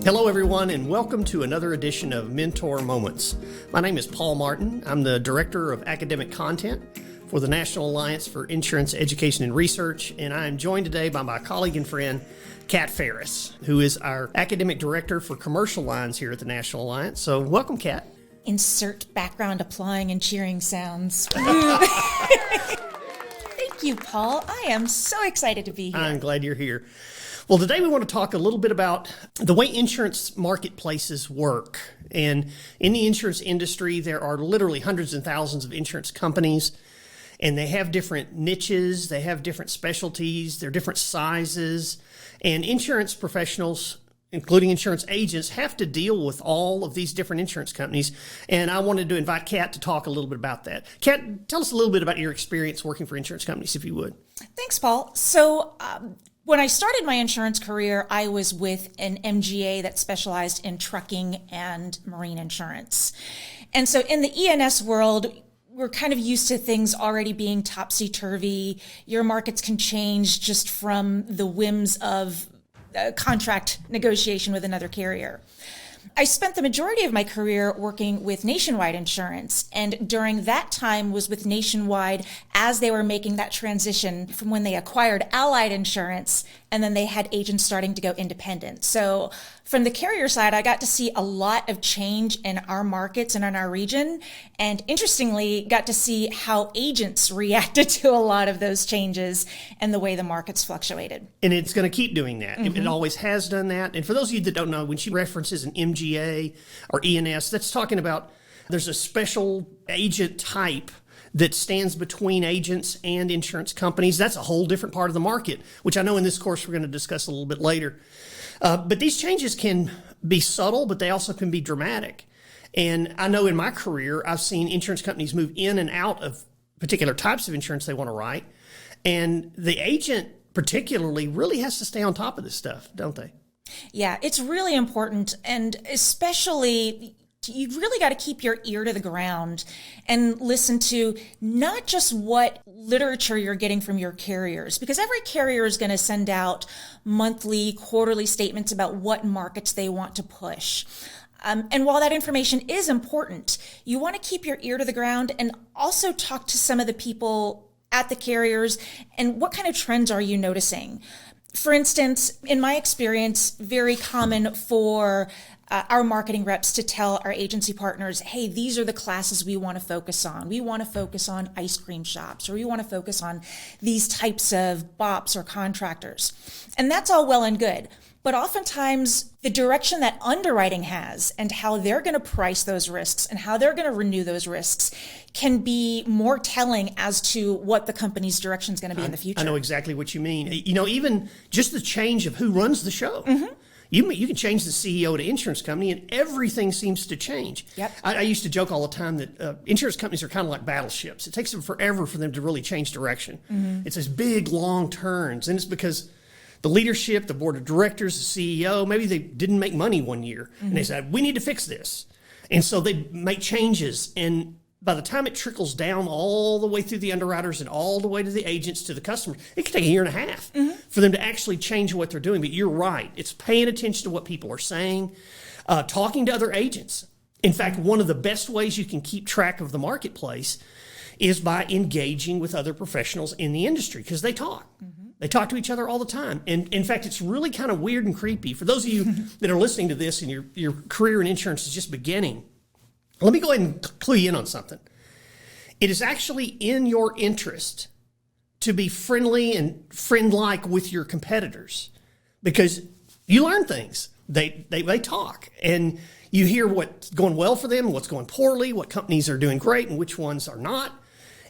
Hello, everyone, and welcome to another edition of Mentor Moments. My name is Paul Martin. I'm the Director of Academic Content for the National Alliance for Insurance Education and Research, and I am joined today by my colleague and friend, Kat Ferris, who is our Academic Director for Commercial Lines here at the National Alliance. So welcome, Kat. Insert background applauding and cheering sounds. Thank you, Paul. I am so excited to be here. I'm glad you're here. Well, today we want to talk a little bit about the way insurance marketplaces work. And in the insurance industry, there are literally hundreds and thousands of insurance companies, and they have different niches, they have different specialties, they're different sizes, and insurance professionals, including insurance agents, have to deal with all of these different insurance companies. And I wanted to invite Kat to talk a little bit about that. Kat, tell us a little bit about your experience working for insurance companies, if you would. Thanks, Paul. So, when I started my insurance career, I was with an MGA that specialized in trucking and marine insurance. And so in the E&S world, we're kind of used to things already being topsy-turvy. Your markets can change just from the whims of contract negotiation with another carrier. I spent the majority of my career working with Nationwide Insurance, and during that time was with Nationwide as they were making that transition from when they acquired Allied Insurance, and then they had agents starting to go independent. So from the carrier side, I got to see a lot of change in our markets and in our region, and interestingly, got to see how agents reacted to a lot of those changes and the way the markets fluctuated. And it's going to keep doing that. Mm-hmm. It always has done that. And for those of you that don't know, when she references an MGA or E&S, that's talking about there's a special agent type that stands between agents and insurance companies. That's a whole different part of the market, which I know in this course we're going to discuss a little bit later. But these changes can be subtle, but they also can be dramatic. And I know in my career, I've seen insurance companies move in and out of particular types of insurance they want to write. And the agent particularly really has to stay on top of this stuff, don't they? Yeah, it's really important. And especially, you've really got to keep your ear to the ground and listen to not just what literature you're getting from your carriers, because every carrier is going to send out monthly, quarterly statements about what markets they want to push. And while that information is important, you want to keep your ear to the ground and also talk to some of the people at the carriers and what kind of trends are you noticing? For instance, in my experience, very common for our marketing reps to tell our agency partners, hey, these are the classes we want to focus on. We want to focus on ice cream shops, or we want to focus on these types of BOPs or contractors. And that's all well and good. But oftentimes the direction that underwriting has and how they're going to price those risks and how they're going to renew those risks can be more telling as to what the company's direction is going to be in the future. I know exactly what you mean. You know, even just the change of who runs the show. Mm-hmm. You can change the CEO of an insurance company and everything seems to change. Yep. I used to joke all the time that insurance companies are kind of like battleships. It takes them forever for them to really change direction. Mm-hmm. It's these big, long turns, and it's because the leadership, the board of directors, the CEO, maybe they didn't make money one year, mm-hmm. and they said, we need to fix this. And so they make changes, and by the time it trickles down all the way through the underwriters and all the way to the agents to the customers, it can take a year and a half mm-hmm. for them to actually change what they're doing. But you're right. It's paying attention to what people are saying, talking to other agents. In fact, one of the best ways you can keep track of the marketplace is by engaging with other professionals in the industry, because they talk. Mm-hmm. They talk to each other all the time. And in fact, it's really kind of weird and creepy. For those of you that are listening to this and your career in insurance is just beginning, let me go ahead and clue you in on something. It is actually in your interest to be friendly and friend-like with your competitors, because you learn things. They talk, and you hear what's going well for them, what's going poorly, what companies are doing great and which ones are not.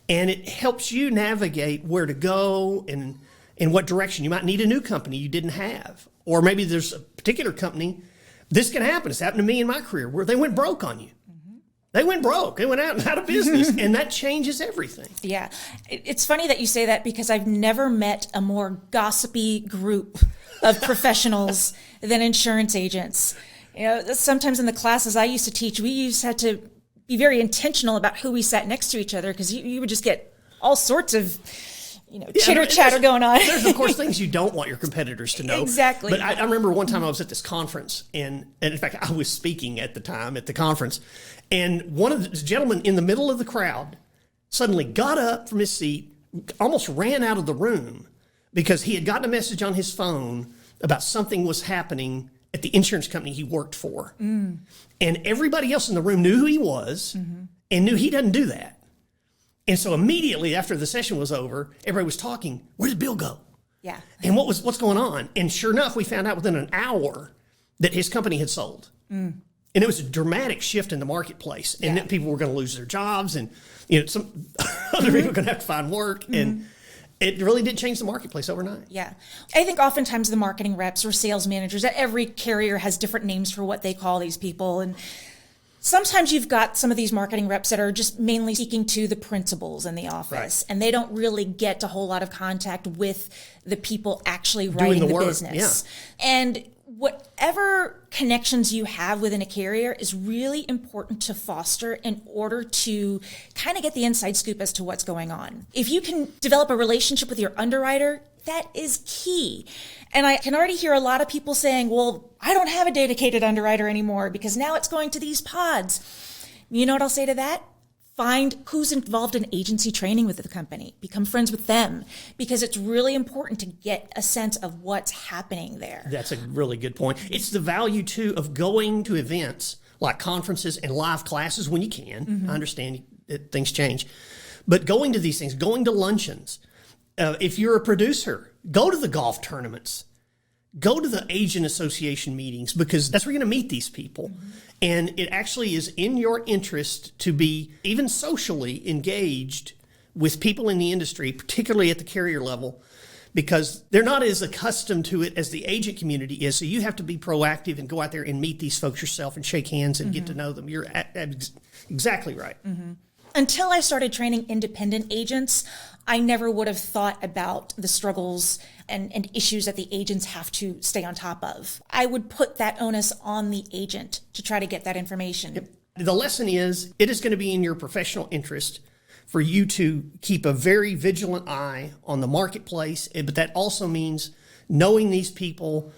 And it helps you navigate where to go and in what direction. You might need a new company you didn't have. Or maybe there's a particular company. This can happen. It's happened to me in my career where they went broke on you. Mm-hmm. They went broke. They went out of business. And that changes everything. Yeah. It's funny that you say that, because I've never met a more gossipy group of professionals than insurance agents. You know, sometimes in the classes I used to teach, we had to be very intentional about who we sat next to each other, because you would just get all sorts of chitter chatter going on. There's, of course, things you don't want your competitors to know. Exactly. But I remember one time I was at this conference, and in fact, I was speaking at the time at the conference, and one of the gentlemen in the middle of the crowd suddenly got up from his seat, almost ran out of the room because he had gotten a message on his phone about something was happening at the insurance company he worked for. And everybody else in the room knew who he was and knew he doesn't do that. And so immediately after the session was over, everybody was talking, where did Bill go? Yeah. And what's going on? And sure enough, we found out within an hour that his company had sold. And it was a dramatic shift in the marketplace. And then people were going to lose their jobs, and some other people were going to have to find work. And it really did change the marketplace overnight. Yeah. I think oftentimes the marketing reps or sales managers, every carrier has different names for what they call these people. And sometimes you've got some of these marketing reps that are just mainly speaking to the principals in the office, and they don't really get a whole lot of contact with the people actually running the business. Yeah. And whatever connections you have within a carrier is really important to foster in order to kind of get the inside scoop as to what's going on. If you can develop a relationship with your underwriter, that is key. And I can already hear a lot of people saying, well, I don't have a dedicated underwriter anymore because now it's going to these pods. You know what I'll say to that? Find who's involved in agency training with the company. Become friends with them, because it's really important to get a sense of what's happening there. That's a really good point. It's the value, too, of going to events like conferences and live classes when you can. I understand that things change. But going to these things, going to luncheons. If you're a producer, go to the golf tournaments. Go to the agent association meetings, because that's where you're going to meet these people. And it actually is in your interest to be even socially engaged with people in the industry, particularly at the carrier level, because they're not as accustomed to it as the agent community is. So you have to be proactive and go out there and meet these folks yourself and shake hands and get to know them. You're exactly right. Until I started training independent agents, I never would have thought about the struggles and issues that the agents have to stay on top of. I would put that onus on the agent to try to get that information. Yep. The lesson is, it is going to be in your professional interest for you to keep a very vigilant eye on the marketplace, but that also means knowing these people,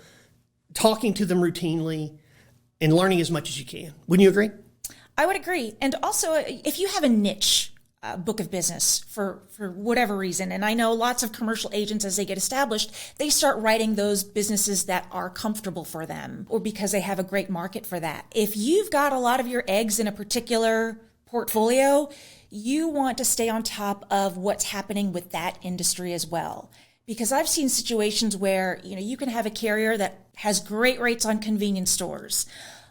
talking to them routinely, and learning as much as you can. Wouldn't you agree? I would agree. And also, if you have a niche book of business for whatever reason, and I know lots of commercial agents, as they get established, they start writing those businesses that are comfortable for them, or because they have a great market for that. If you've got a lot of your eggs in a particular portfolio, you want to stay on top of what's happening with that industry as well. Because I've seen situations where, you can have a carrier that has great rates on convenience stores.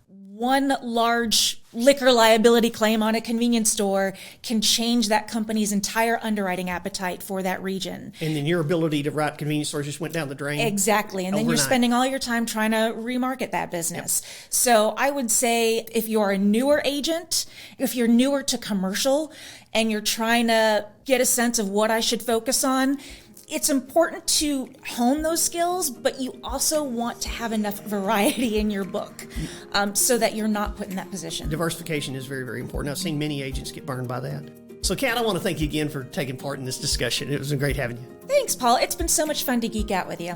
One large liquor liability claim on a convenience store can change that company's entire underwriting appetite for that region. And then your ability to write convenience stores just went down the drain. Exactly. And then you're spending all your time trying to remarket that business. Yep. So I would say, if you're a newer agent, if you're newer to commercial, and you're trying to get a sense of what I should focus on, it's important to hone those skills, but you also want to have enough variety in your book so that you're not put in that position. Diversification is very, very important. I've seen many agents get burned by that. So, Kat, I want to thank you again for taking part in this discussion. It was great having you. Thanks, Paul. It's been so much fun to geek out with you.